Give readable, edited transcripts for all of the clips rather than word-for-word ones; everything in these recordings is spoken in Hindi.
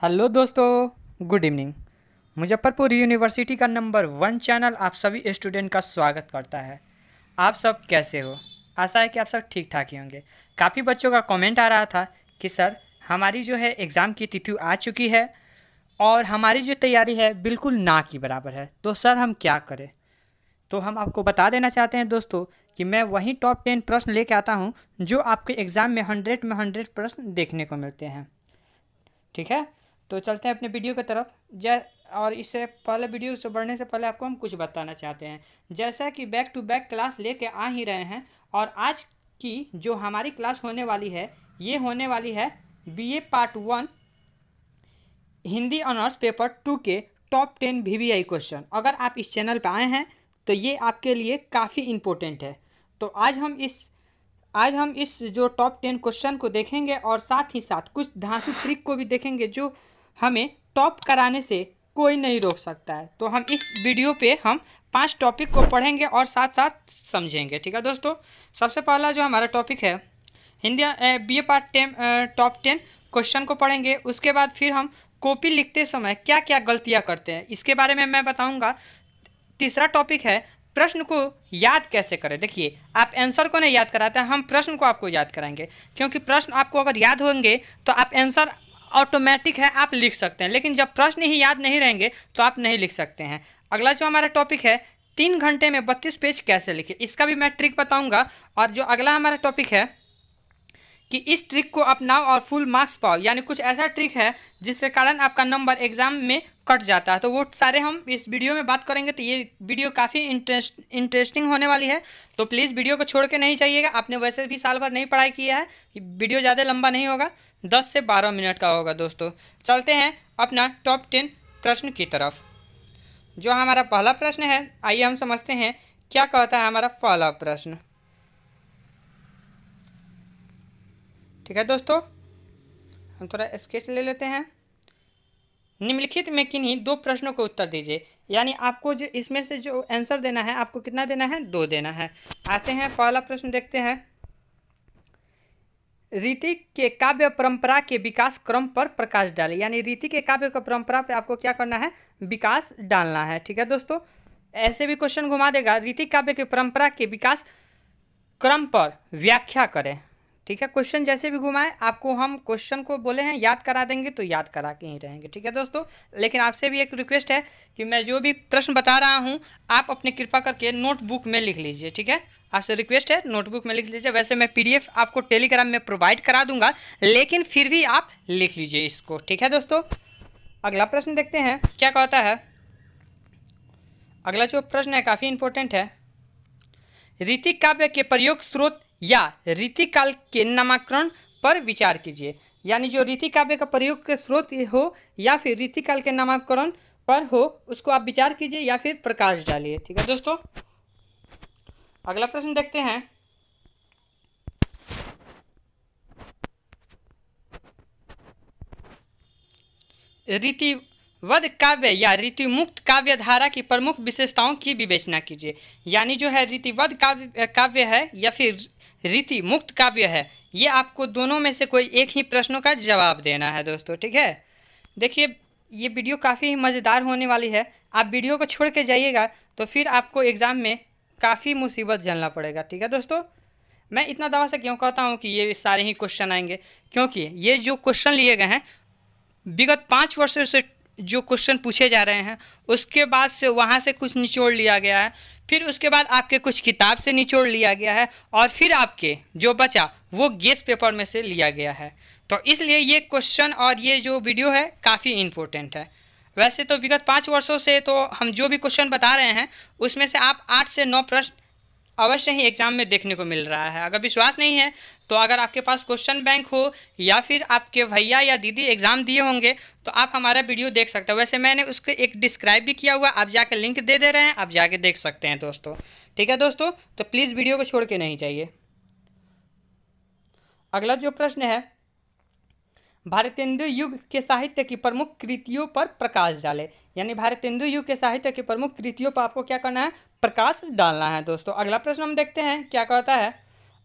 हेलो दोस्तों, गुड इवनिंग। मुजफ्फरपुर यूनिवर्सिटी का नंबर 1 चैनल आप सभी स्टूडेंट का स्वागत करता है। आप सब कैसे हो? आशा है कि आप सब ठीक ठाक ही होंगे। काफ़ी बच्चों का कमेंट आ रहा था कि सर हमारी जो है एग्ज़ाम की तिथि आ चुकी है और हमारी जो तैयारी है बिल्कुल ना के बराबर है, तो सर हम क्या करें? तो हम आपको बता देना चाहते हैं दोस्तों कि मैं वही टॉप 10 प्रश्न लेके आता हूँ जो आपके एग्ज़ाम में 100 में 100 प्रश्न देखने को मिलते हैं। ठीक है, तो चलते हैं अपने वीडियो की तरफ। जै और इससे पहले वीडियो से बढ़ने से पहले आपको हम कुछ बताना चाहते हैं। जैसा कि बैक टू बैक क्लास लेके आ ही रहे हैं और आज की जो हमारी क्लास होने वाली है ये होने वाली है BA part 1 Hindi honours paper 2 के टॉप 10 वीवीआई क्वेश्चन। अगर आप इस चैनल पर आए हैं तो ये आपके लिए काफ़ी इम्पोर्टेंट है। तो आज हम इस जो टॉप 10 क्वेश्चन को देखेंगे और साथ ही साथ कुछ धांसू ट्रिक को भी देखेंगे जो हमें टॉप कराने से कोई नहीं रोक सकता है। तो हम इस वीडियो पे हम 5 टॉपिक को पढ़ेंगे और साथ साथ समझेंगे। ठीक है दोस्तों, सबसे पहला जो हमारा टॉपिक है Hindi BA part 10 top 10 question को पढ़ेंगे। उसके बाद फिर हम कॉपी लिखते समय क्या क्या गलतियाँ करते हैं इसके बारे में मैं बताऊँगा। तीसरा टॉपिक है प्रश्न को याद कैसे करें। देखिए, आप आंसर को नहीं याद कराते हैं, हम प्रश्न को आपको याद कराएंगे, क्योंकि प्रश्न आपको अगर याद होंगे तो आप आंसर ऑटोमेटिक है आप लिख सकते हैं, लेकिन जब प्रश्न ही याद नहीं रहेंगे तो आप नहीं लिख सकते हैं। अगला जो हमारा टॉपिक है 3 घंटे में 32 पेज कैसे लिखें, इसका भी मैं ट्रिक बताऊंगा। और जो अगला हमारा टॉपिक है कि इस ट्रिक को अपनाओ और फुल मार्क्स पाओ, यानी कुछ ऐसा ट्रिक है जिसके कारण आपका नंबर एग्जाम में कट जाता है, तो वो सारे हम इस वीडियो में बात करेंगे। तो ये वीडियो काफ़ी इंटरेस्टिंग होने वाली है, तो प्लीज़ वीडियो को छोड़ के नहीं जाइएगा। आपने वैसे भी साल भर नहीं पढ़ाई किया है, वीडियो ज़्यादा लंबा नहीं होगा, 10 से 12 मिनट का होगा। दोस्तों चलते हैं अपना टॉप 10 प्रश्न की तरफ। जो हमारा पहला प्रश्न है, आइए हम समझते हैं क्या कहता है हमारा पहला प्रश्न। ठीक है दोस्तों, हम थोड़ा स्केच ले लेते हैं। निम्नलिखित में किन्हीं 2 प्रश्नों को उत्तर दीजिए, यानी आपको जो इसमें से जो आंसर देना है आपको कितना देना है, 2 देना है। आते हैं पहला प्रश्न देखते हैं। रीति के काव्य परंपरा के विकास क्रम पर प्रकाश डालें, यानी रीति के काव्य का परंपरा पे आपको क्या करना है, विकास डालना है। ठीक है दोस्तों, ऐसे भी क्वेश्चन घुमा देगा। रीति काव्य के परंपरा के विकास क्रम पर व्याख्या करें। ठीक है, क्वेश्चन जैसे भी घुमाए आपको हम क्वेश्चन को बोले हैं याद करा देंगे तो याद करा के ही रहेंगे। ठीक है दोस्तों, लेकिन आपसे भी एक रिक्वेस्ट है कि मैं जो भी प्रश्न बता रहा हूं आप अपने कृपा करके नोटबुक में लिख लीजिए। ठीक है, आपसे रिक्वेस्ट है नोटबुक में लिख लीजिए। वैसे मैं पीडीएफ आपको टेलीग्राम में प्रोवाइड करा दूंगा, लेकिन फिर भी आप लिख लीजिए इसको। ठीक है दोस्तों, अगला प्रश्न देखते हैं क्या कहता है। अगला जो प्रश्न है काफ़ी इंपॉर्टेंट है। रीति काव्य के प्रयोग स्रोत या रीति काल के नामकरण पर विचार कीजिए, यानी जो रीति काव्य का प्रयोग के स्रोत हो या फिर रीति काल के नामकरण पर हो उसको आप विचार कीजिए या फिर प्रकाश डालिए। ठीक है दोस्तों, अगला प्रश्न देखते हैं। रीतिवद काव्य या रीतिमुक्त काव्य धारा की प्रमुख विशेषताओं की विवेचना कीजिए, यानी जो है रीतिवद काव्य है या फिर रीति मुक्त काव्य है, ये आपको दोनों में से कोई एक ही प्रश्नों का जवाब देना है दोस्तों। ठीक है, देखिए ये वीडियो काफ़ी मज़ेदार होने वाली है। आप वीडियो को छोड़ के जाइएगा तो फिर आपको एग्ज़ाम में काफ़ी मुसीबत झेलना पड़ेगा। ठीक है दोस्तों, मैं इतना दावा से क्यों कहता हूँ कि ये सारे ही क्वेश्चन आएंगे, क्योंकि ये जो क्वेश्चन लिए गए हैं विगत 5 वर्षों से जो क्वेश्चन पूछे जा रहे हैं उसके बाद से वहाँ से कुछ निचोड़ लिया गया है, फिर उसके बाद आपके कुछ किताब से निचोड़ लिया गया है और फिर आपके जो बचा वो गेस पेपर में से लिया गया है। तो इसलिए ये क्वेश्चन और ये जो वीडियो है काफ़ी इम्पोर्टेंट है। वैसे तो विगत 5 वर्षों से तो हम जो भी क्वेश्चन बता रहे हैं उसमें से आप 8 से 9 प्रश्न अवश्य ही एग्जाम में देखने को मिल रहा है। अगर विश्वास नहीं है तो अगर आपके पास क्वेश्चन बैंक हो या फिर आपके भैया या दीदी एग्ज़ाम दिए होंगे तो आप हमारा वीडियो देख सकते हैं। वैसे मैंने उसको एक डिस्क्राइब भी किया हुआ, आप जाके लिंक दे रहे हैं, आप जाके देख सकते हैं दोस्तों। ठीक है दोस्तों, तो प्लीज़ वीडियो को छोड़ के नहीं जाइए। अगला जो प्रश्न है, भारतेंदु युग के साहित्य की प्रमुख कृतियों पर प्रकाश डालें, यानी भारतेंदु युग के साहित्य की प्रमुख कृतियों पर आपको क्या करना है, प्रकाश डालना है दोस्तों। अगला प्रश्न हम देखते हैं क्या कहता है।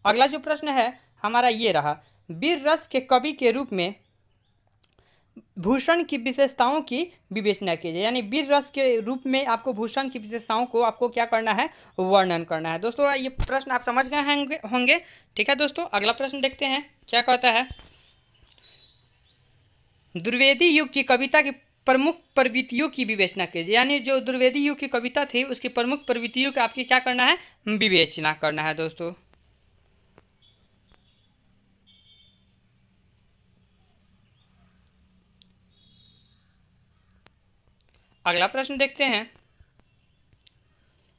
अगला जो प्रश्न है हमारा ये रहा। वीर रस के कवि के रूप में भूषण की विशेषताओं की विवेचना कीजिए, यानी वीर रस के रूप में आपको भूषण की विशेषताओं को आपको क्या करना है, वर्णन करना है। दोस्तों ये प्रश्न आप समझ गए होंगे। ठीक है दोस्तों, अगला प्रश्न देखते हैं क्या कहता है। द्विवेदी युग की कविता की प्रमुख प्रवृत्तियों की विवेचना कीजिए, यानी जो द्विवेदी युग की कविता थी उसकी प्रमुख प्रवृत्तियों का आपकी क्या करना है, विवेचना करना है दोस्तों। अगला प्रश्न देखते हैं।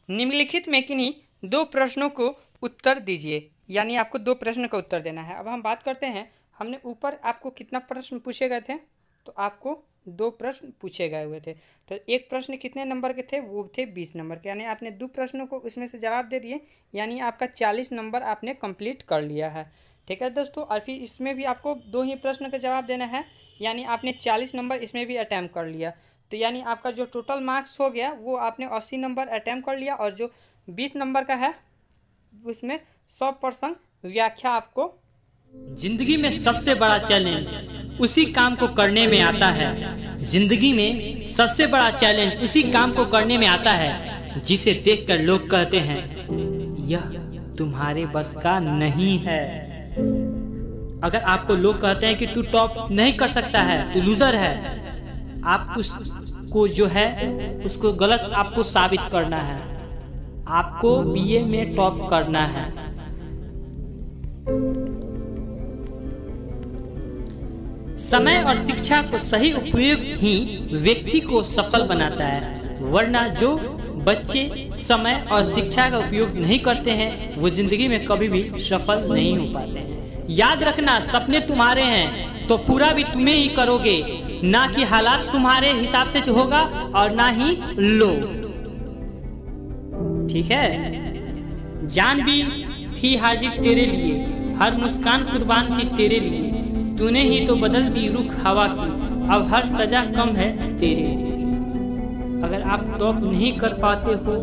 निम्नलिखित में किन्हीं दो प्रश्नों को उत्तर दीजिए, यानी आपको दो प्रश्न का उत्तर देना है। अब हम बात करते हैं, हमने ऊपर आपको कितना प्रश्न पूछे गए थे, तो आपको दो प्रश्न पूछे गए हुए थे। तो एक प्रश्न कितने नंबर के थे, वो थे 20 नंबर के, यानी आपने दो प्रश्नों को उसमें से जवाब दे दिए, यानी आपका 40 नंबर आपने कंप्लीट कर लिया है। ठीक है दोस्तों, और फिर इसमें भी आपको दो ही प्रश्न का जवाब देना है, यानी आपने 40 नंबर इसमें भी अटैम्प्ट कर लिया। तो यानी आपका जो टोटल मार्क्स हो गया वो आपने 80 नंबर अटैम्प्ट कर लिया, और जो 20 नंबर का है उसमें 100% व्याख्या आपको। जिंदगी में सबसे बड़ा चैलेंज उसी काम को करने में आता है। जिंदगी में सबसे बड़ा चैलेंज उसी काम को करने में आता है जिसे देखकर लोग कहते हैं यह तुम्हारे बस का नहीं है। अगर आपको लोग कहते हैं कि तू टॉप नहीं कर सकता है, तू लूजर है, आप उसको जो है उसको गलत आपको साबित करना है। आपको बीए में टॉप करना है। समय और शिक्षा को सही उपयोग ही व्यक्ति को सफल बनाता है, वरना जो बच्चे समय और शिक्षा का उपयोग नहीं करते हैं वो जिंदगी में कभी भी सफल नहीं हो पाते हैं। याद रखना, सपने तुम्हारे हैं तो पूरा भी तुम्हें ही करोगे, ना कि हालात तुम्हारे हिसाब से होगा और ना ही लोग। ठीक है। जान भी थी हाजिर तेरे लिए, हर मुस्कान कुर्बान थी तेरे लिए, तूने ही तो बदल दी रुख हवा की, अब हर सजा कम है तेरे लिए। अगर आप टॉप नहीं कर पाते हो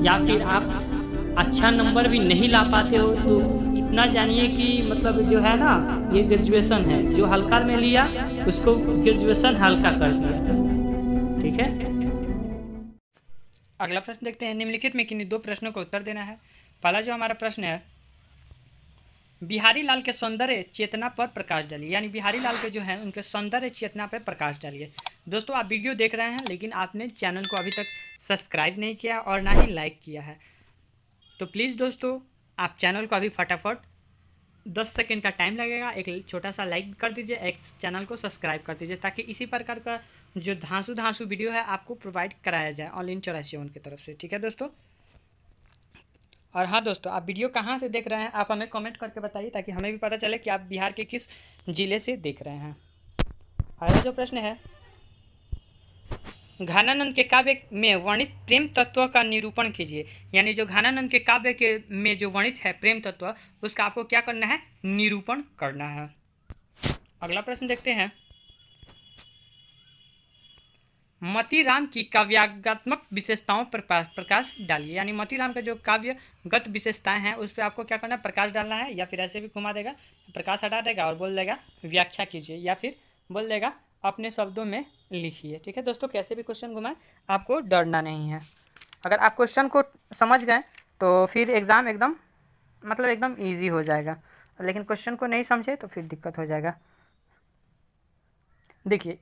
या फिर आप अच्छा नंबर भी नहीं ला पाते हो तो इतना जानिए कि मतलब जो है ना, ये ग्रेजुएशन है, जो हल्का में लिया उसको ग्रेजुएशन हल्का कर दिया। ठीक है। अगला प्रश्न देखते हैं। निम्नलिखित में किन्हीं दो प्रश्नों का उत्तर देना है। पहला जो हमारा प्रश्न है, बिहारी लाल के सौंदर्य चेतना पर प्रकाश डालिए, यानी बिहारी लाल के जो हैं उनके सौंदर्य चेतना पर प्रकाश डालिए। दोस्तों आप वीडियो देख रहे हैं लेकिन आपने चैनल को अभी तक सब्सक्राइब नहीं किया और ना ही लाइक किया है, तो प्लीज़ दोस्तों आप चैनल को अभी फटाफट 10 सेकेंड का टाइम लगेगा, एक छोटा सा लाइक कर दीजिए, एक चैनल को सब्सक्राइब कर दीजिए, ताकि इसी प्रकार का जो धांसू वीडियो है आपको प्रोवाइड कराया जाए ऑनलाइन 84 की तरफ से। ठीक है दोस्तों। और हाँ दोस्तों, आप वीडियो कहाँ से देख रहे हैं आप हमें कमेंट करके बताइए, ताकि हमें भी पता चले कि आप बिहार के किस जिले से देख रहे हैं। अगला जो प्रश्न है, घनानंद के काव्य में वर्णित प्रेम तत्व का निरूपण कीजिए, यानी जो घनानंद के काव्य के में जो वर्णित है प्रेम तत्व, उसका आपको क्या करना है, निरूपण करना है। अगला प्रश्न देखते हैं। मोतीराम की काव्यात्मक विशेषताओं पर प्रकाश डालिए, यानी मोतीराम का जो काव्यगत विशेषताएं हैं उस पर आपको क्या करना है, प्रकाश डालना है, या फिर ऐसे भी घुमा देगा, प्रकाश हटा देगा और बोल देगा व्याख्या कीजिए, या फिर बोल देगा अपने शब्दों में लिखिए। ठीक है दोस्तों, कैसे भी क्वेश्चन घुमाए आपको डरना नहीं है। अगर आप क्वेश्चन को समझ गए तो फिर एग्ज़ाम एकदम ईजी हो जाएगा, लेकिन क्वेश्चन को नहीं समझे तो फिर दिक्कत हो जाएगा। देखिए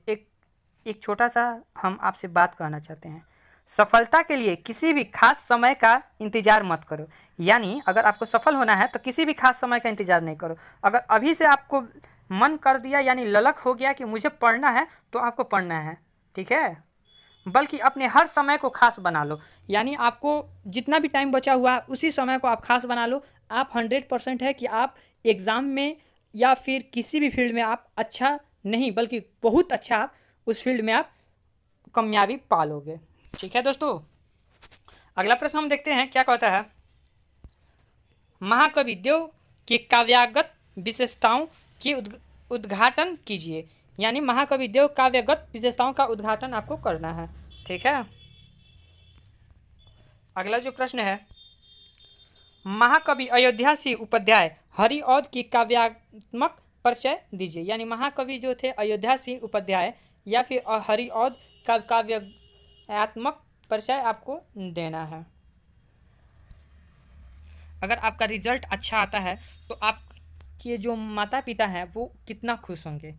एक छोटा सा हम आपसे बात कहना चाहते हैं। सफलता के लिए किसी भी खास समय का इंतज़ार मत करो, यानी अगर आपको सफल होना है तो किसी भी खास समय का इंतज़ार नहीं करो। अगर अभी से आपको मन कर दिया, यानी ललक हो गया कि मुझे पढ़ना है, तो आपको पढ़ना है। ठीक है, बल्कि अपने हर समय को खास बना लो, यानी आपको जितना भी टाइम बचा हुआ है उसी समय को आप खास बना लो। आप 100% है कि आप एग्ज़ाम में या फिर किसी भी फील्ड में आप अच्छा नहीं बल्कि बहुत अच्छा आप उस फील्ड में आप कामयाबी पालोगे। ठीक है दोस्तों। अगला प्रश्न हम देखते हैं क्या कहता है। महाकवि देव की काव्यागत विशेषताओं की उद्घाटन कीजिए, यानी महाकवि देव काव्यगत विशेषताओं का उद्घाटन आपको करना है। ठीक है। अगला जो प्रश्न है, महाकवि अयोध्या सिंह उपाध्याय हरिऔध की काव्यात्मक परिचय दीजिए। यानी महाकवि जो थे अयोध्या सिंह उपाध्याय या फिर हरिऔध का काव्यात्मक परिचय आपको देना है। अगर आपका रिजल्ट अच्छा आता है तो आपके जो माता पिता हैं वो कितना खुश होंगे।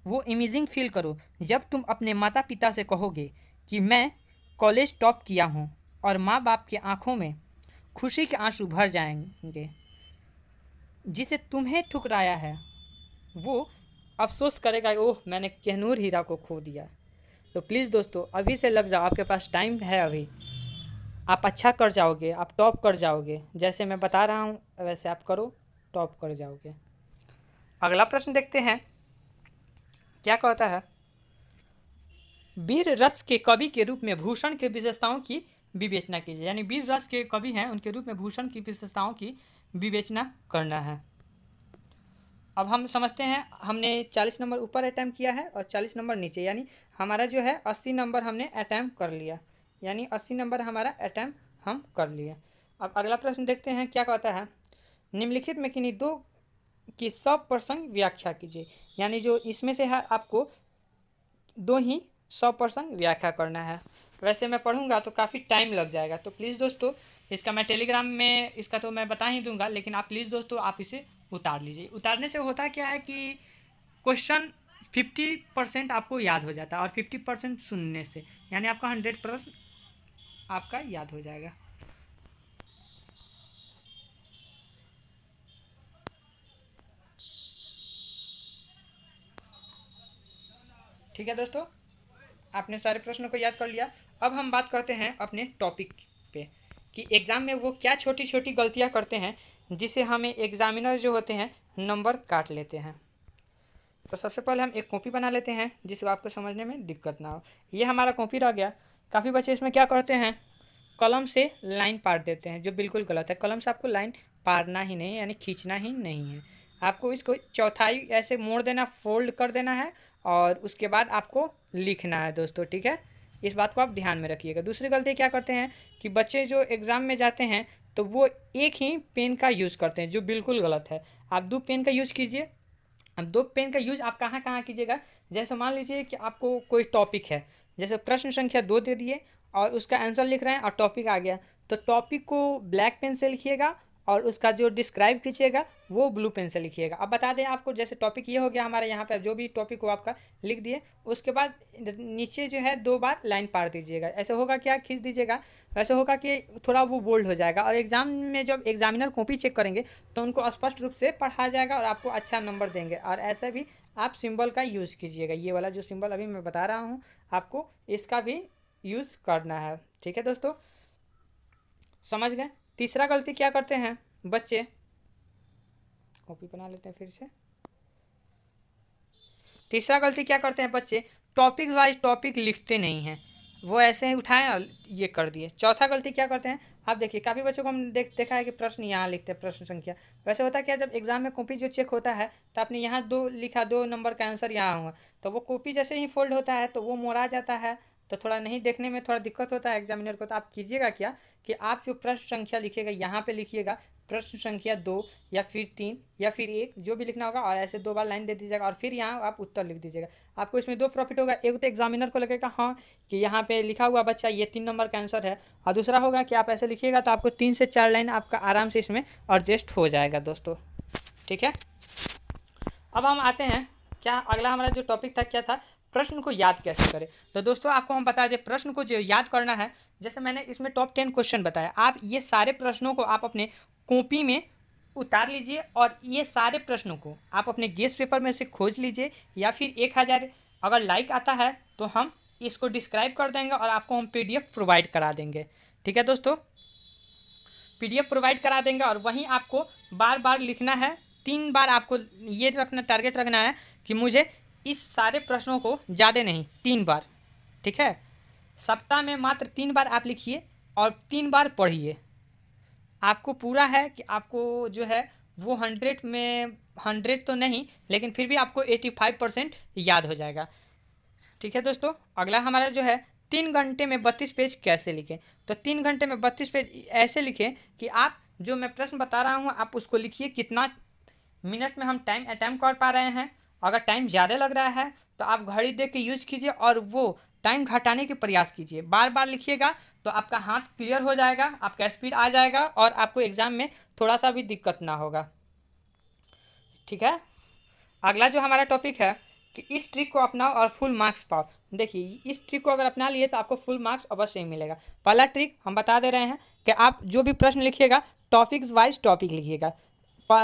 वो इमेजिंग फील करो जब तुम अपने माता पिता से कहोगे कि मैं कॉलेज टॉप किया हूँ, और माँ बाप की आंखों में खुशी के आंसू भर जाएंगे। जिसे तुम्हें ठुकराया है वो अफसोस करेगा, ओह मैंने कोहिनूर हीरा को खो दिया। तो प्लीज़ दोस्तों अभी से लग जाओ, आपके पास टाइम है अभी, आप अच्छा कर जाओगे, आप टॉप कर जाओगे। जैसे मैं बता रहा हूँ वैसे आप करो, टॉप कर जाओगे। अगला प्रश्न देखते हैं क्या कहता है। वीर रस के कवि के रूप में भूषण के विशेषताओं की विवेचना कीजिए। यानी वीर रस के कवि हैं उनके रूप में भूषण की विशेषताओं की विवेचना करना है। अब हम समझते हैं, हमने 40 नंबर ऊपर अटैम्प्ट किया है और 40 नंबर नीचे, यानी हमारा जो है 80 नंबर हमने अटैम्प्ट कर लिया। यानी 80 नंबर हमारा अटैम्प्ट हम कर लिए। अब अगला प्रश्न देखते हैं क्या कहता है। निम्नलिखित में किन्हीं दो की सप्रसंग व्याख्या कीजिए। यानी जो इसमें से है आपको दो ही सप्रसंग व्याख्या करना है। वैसे मैं पढ़ूंगा तो काफ़ी टाइम लग जाएगा, तो प्लीज़ दोस्तों इसका मैं टेलीग्राम में इसका तो मैं बता ही दूंगा, लेकिन आप प्लीज़ दोस्तों आप इसे उतार लीजिए। उतारने से होता क्या है कि क्वेश्चन 50% आपको याद हो जाता है और 50% सुनने से, यानी आपका 100% आपका याद हो जाएगा। ठीक है दोस्तों, आपने सारे प्रश्नों को याद कर लिया। अब हम बात करते हैं अपने टॉपिक पे कि एग्ज़ाम में वो क्या छोटी छोटी गलतियां करते हैं जिसे हमें एग्जामिनर जो होते हैं नंबर काट लेते हैं। तो सबसे पहले हम एक कॉपी बना लेते हैं जिसको आपको समझने में दिक्कत ना हो। ये हमारा कॉपी रह गया। काफ़ी बच्चे इसमें क्या करते हैं, कलम से लाइन पार देते हैं, जो बिल्कुल गलत है। कलम से आपको लाइन पारना ही नहीं, यानी खींचना ही नहीं है। आपको इसको चौथाई ऐसे मोड़ देना, फोल्ड कर देना है और उसके बाद आपको लिखना है दोस्तों। ठीक है, इस बात को आप ध्यान में रखिएगा। दूसरी गलती क्या करते हैं कि बच्चे जो एग्ज़ाम में जाते हैं तो वो एक ही पेन का यूज़ करते हैं, जो बिल्कुल गलत है। आप 2 पेन का यूज़ कीजिए। अब 2 पेन का यूज़ आप कहाँ कहाँ कीजिएगा, जैसे मान लीजिए कि आपको कोई टॉपिक है, जैसे प्रश्न संख्या 2 दे दिए और उसका आंसर लिख रहे हैं और टॉपिक आ गया, तो टॉपिक को ब्लैक पेन से लिखिएगा और उसका जो डिस्क्राइब कीजिएगा वो ब्लू पेन से लिखिएगा। अब बता दें आपको, जैसे टॉपिक ये हो गया हमारे यहाँ पर, जो भी टॉपिक हो आपका लिख दिए, उसके बाद नीचे जो है 2 बार लाइन पार दीजिएगा। ऐसे होगा क्या, खींच दीजिएगा, वैसे होगा कि थोड़ा वो बोल्ड हो जाएगा और एग्ज़ाम में जब एग्जामिनर कॉपी चेक करेंगे तो उनको स्पष्ट रूप से पढ़ा जाएगा और आपको अच्छा नंबर देंगे। और ऐसे भी आप सिंबल का यूज़ कीजिएगा, ये वाला जो सिंबल अभी मैं बता रहा हूँ आपको, इसका भी यूज़ करना है। ठीक है दोस्तों, समझ गए। तीसरा गलती क्या करते हैं बच्चे, कॉपी बना लेते हैं फिर से। तीसरा गलती क्या करते हैं बच्चे, टॉपिक वाइज टॉपिक लिखते नहीं हैं, वो ऐसे ही उठाएं और ये कर दिए। चौथा गलती क्या करते हैं, आप देखिए काफ़ी बच्चों को हम देखा है कि प्रश्न यहाँ लिखते हैं, प्रश्न संख्या। वैसे होता क्या, जब एग्जाम में कॉपी जो चेक होता है तो आपने यहाँ 2 लिखा, 2 नंबर का आंसर यहाँ होगा, तो वो कॉपी जैसे ही फोल्ड होता है तो वो मोड़ा जाता है, तो थोड़ा नहीं देखने में थोड़ा दिक्कत होता है एग्जामिनर को। तो आप कीजिएगा क्या कि आप जो प्रश्न संख्या लिखिएगा यहाँ पे लिखिएगा प्रश्न संख्या 2 या फिर 3 या फिर 1, जो भी लिखना होगा, और ऐसे 2 बार लाइन दे दीजिएगा और फिर यहाँ आप उत्तर लिख दीजिएगा। आपको इसमें 2 प्रॉफिट होगा। एक तो एग्जामिनर को लगेगा हाँ कि यहाँ पे लिखा हुआ बच्चा ये 3 नंबर का आंसर है, और दूसरा होगा कि आप ऐसे लिखिएगा तो आपको 3 से 4 लाइन आपका आराम से इसमें एडजस्ट हो जाएगा दोस्तों। ठीक है, अब हम आते हैं क्या, अगला हमारा जो टॉपिक था क्या था, प्रश्न को याद कैसे करें। तो दोस्तों आपको हम बता दें, प्रश्न को जो याद करना है, जैसे मैंने इसमें टॉप 10 क्वेश्चन बताया, आप ये सारे प्रश्नों को आप अपने कॉपी में उतार लीजिए और ये सारे प्रश्नों को आप अपने गेस्ट पेपर में से खोज लीजिए, या फिर 1000 अगर लाइक आता है तो हम इसको डिस्क्राइब कर देंगे और आपको हम PDF प्रोवाइड करा देंगे। ठीक है दोस्तों, PDF प्रोवाइड करा देंगे और वहीं आपको बार बार लिखना है। 3 बार आपको ये रखना, टारगेट रखना है कि मुझे इस सारे प्रश्नों को ज़्यादा नहीं, 3 बार। ठीक है, सप्ताह में मात्र 3 बार आप लिखिए और 3 बार पढ़िए। आपको पूरा है कि आपको जो है वो 100 में 100 तो नहीं, लेकिन फिर भी आपको 85% याद हो जाएगा। ठीक है दोस्तों, अगला हमारा जो है 3 घंटे में 32 पेज कैसे लिखें। तो 3 घंटे में 32 पेज ऐसे लिखें कि आप जो मैं प्रश्न बता रहा हूँ आप उसको लिखिए, कितना मिनट में हम टाइम अटैम्प्ट कर पा रहे हैं। अगर टाइम ज़्यादा लग रहा है तो आप घड़ी देख के यूज कीजिए और वो टाइम घटाने के प्रयास कीजिए। बार बार लिखिएगा तो आपका हाथ क्लियर हो जाएगा, आपका स्पीड आ जाएगा और आपको एग्ज़ाम में थोड़ा सा भी दिक्कत ना होगा। ठीक है, अगला जो हमारा टॉपिक है कि इस ट्रिक को अपनाओ और फुल मार्क्स पाओ। देखिए, इस ट्रिक को अगर अपना लिए तो आपको फुल मार्क्स अवश्य ही मिलेगा। पहला ट्रिक हम बता दे रहे हैं कि आप जो भी प्रश्न लिखिएगा टॉपिक्स वाइज टॉपिक लिखिएगा।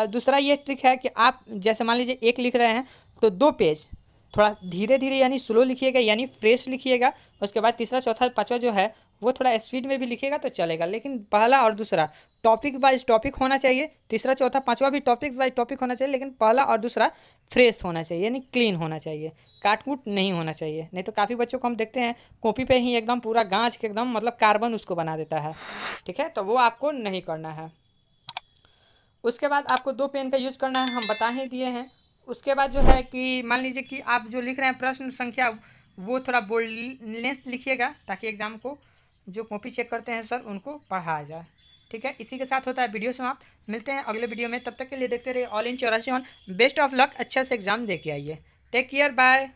दूसरा ये ट्रिक है कि आप जैसे मान लीजिए एक लिख रहे हैं तो 2 पेज थोड़ा धीरे धीरे यानी स्लो लिखिएगा, यानी फ्रेश लिखिएगा। उसके बाद तीसरा चौथा पाँचवा जो है वो थोड़ा स्पीड में भी लिखिएगा तो चलेगा, लेकिन पहला और दूसरा टॉपिक वाइज टॉपिक होना चाहिए। तीसरा चौथा पाँचवा भी टॉपिक वाइज टॉपिक होना चाहिए, लेकिन पहला और दूसरा फ्रेश होना चाहिए, यानी क्लीन होना चाहिए, काटकूट नहीं होना चाहिए। नहीं तो काफ़ी बच्चों को हम देखते हैं कॉपी पे ही एकदम पूरा गाँच के एकदम मतलब कार्बन उसको बना देता है। ठीक है, तो वो आपको नहीं करना है। उसके बाद आपको 2 पेन का यूज़ करना है, हम बता ही दिए हैं। उसके बाद जो है कि मान लीजिए कि आप जो लिख रहे हैं प्रश्न संख्या वो थोड़ा बोल्डनेस लिखिएगा ताकि एग्ज़ाम को जो कॉपी चेक करते हैं सर उनको पढ़ाया जाए। ठीक है, इसी के साथ होता है वीडियो समाप्त। मिलते हैं अगले वीडियो में, तब तक के लिए देखते रहिए all in 84 on. Best of luck, अच्छा से एग्ज़ाम दे के आइए। Take care, bye.